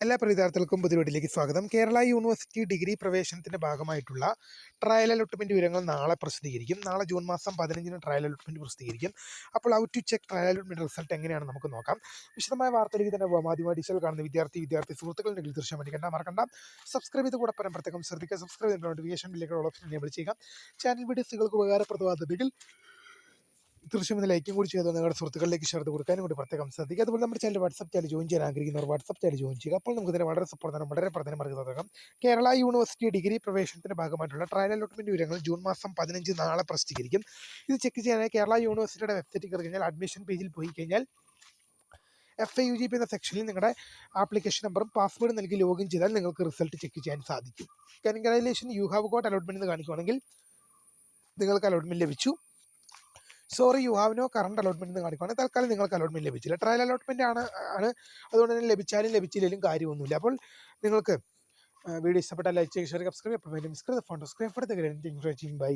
എല്ലാ വിദ്യാർത്ഥികൾക്കും പുതിയ വീട്ടിലേക്ക് സ്വാഗതം. കേരള യൂണിവേഴ്സിറ്റി ഡിഗ്രി പ്രവേശനത്തിന്റെ ഭാഗമായിട്ടുള്ള ട്രയൽ അലോട്ട്മെന്റ് വിവരങ്ങൾ നാളെ പ്രസിദ്ധീകരിക്കും. നാളെ ജൂൺ മാസം 15-ന് ട്രയൽ അലോട്ട്മെന്റ് പ്രസിദ്ധീകരിക്കും. അപ്പോൾ how to check trial allotment result എങ്ങനെയാണ് നമുക്ക് നോക്കാം. വിശദമായ വാർത്തയിലേക്ക് തന്നെ പോകാം. ആദ്യമായി ഡിജിറ്റൽ കാണുന്ന വിദ്യാർത്ഥി സുഹൃത്തുക്കളുണ്ടെങ്കിൽ തീർച്ചയായും പഠിക്കേണ്ട മറക്കണ്ട. സബ്സ്ക്രൈബ് ചെയ്ത് കൂടെ പ്രത്യേകം ശ്രദ്ധിക്കുക. സബ്സ്ക്രൈബ് ചെയ്ത് നോട്ടിഫിക്കേഷൻ ബില്ലേക്ക് ഓപ്ഷൻ എനേബിൾ ചെയ്യുക. ചാനൽ വീഡിയോസുകൾക്ക് ഉപകാരപ്രദമാകുന്നുണ്ടെങ്കിൽ തീർച്ചയായും ഒന്ന് ലൈക്കും കൂടി ചെയ്ത് നിങ്ങളുടെ സുഹൃത്തുക്കളിലേക്ക് ഷെയർ ചെയ്ത് കൊടുക്കാനും കൂടി പ്രത്യേകം ശ്രദ്ധിക്കുക. അതുപോലെ നമ്മുടെ ചാനൽ വാട്സ്ആപ്പ് ചാനൽ ജോയിൻ ചെയ്യാൻ ആഗ്രഹിക്കുന്നവർ വാട്സ്ആപ്പ് ചാനൽ ജോയിൻ ചെയ്യുക. അപ്പോൾ നമുക്ക് ഇതിനെ വളരെ സപ്പോർട്ട് വളരെ പ്രധാനം അറിയാം. കേരള യൂണിവേഴ്സിറ്റി ഡിഗ്രി പ്രവേശനത്തിന്റെ ഭാഗമായിട്ടുള്ള ട്രയൽ അലോട്ട്മെന്റ് വിവരങ്ങൾ ജൂൺ മാസം 15 നാളെ പ്രസിദ്ധീകരിക്കും. ഇത് ചെക്ക് ചെയ്യാനായി കേരള യൂണിവേഴ്സിറ്റിയുടെ വെബ്സൈറ്റിൽ കയറി കഴിഞ്ഞാൽ അഡ്മിഷൻ പേജിൽ പോയി കഴിഞ്ഞാൽ FIUGP എന്ന സെക്ഷനിൽ നിങ്ങളുടെ ആപ്ലിക്കേഷൻ നമ്പറും പാസ്വേഡ് നൽകി ലോഗിൻ ചെയ്താൽ നിങ്ങൾക്ക് റിസൾട്ട് ചെക്ക് ചെയ്യാൻ സാധിക്കും. Congratulation, you have got allotment എന്ന് കാണിക്കുകയാണെങ്കിൽ നിങ്ങൾക്ക് അലോട്ട്മെന്റ് ലഭിച്ചു. Sorry, you have no current allotment എന്ന് കാണിക്കുകയാണെങ്കിൽ തൽക്കാലം നിങ്ങൾക്ക് അലോട്ട്മെന്റ് ലഭിച്ചില്ല. ട്രയൽ അലോട്ട്മെന്റ് ആണ്. അതുകൊണ്ട് തന്നെ ലഭിച്ചാലും ലഭിച്ചില്ലെങ്കിലും കാര്യമൊന്നുമില്ല. അപ്പോൾ നിങ്ങൾക്ക് വീഡിയോ ഇഷ്ടപ്പെട്ടാൽ ലൈക്ക് ചെയ്യുക, share subscribe. Phone subscribe for the green thing. By.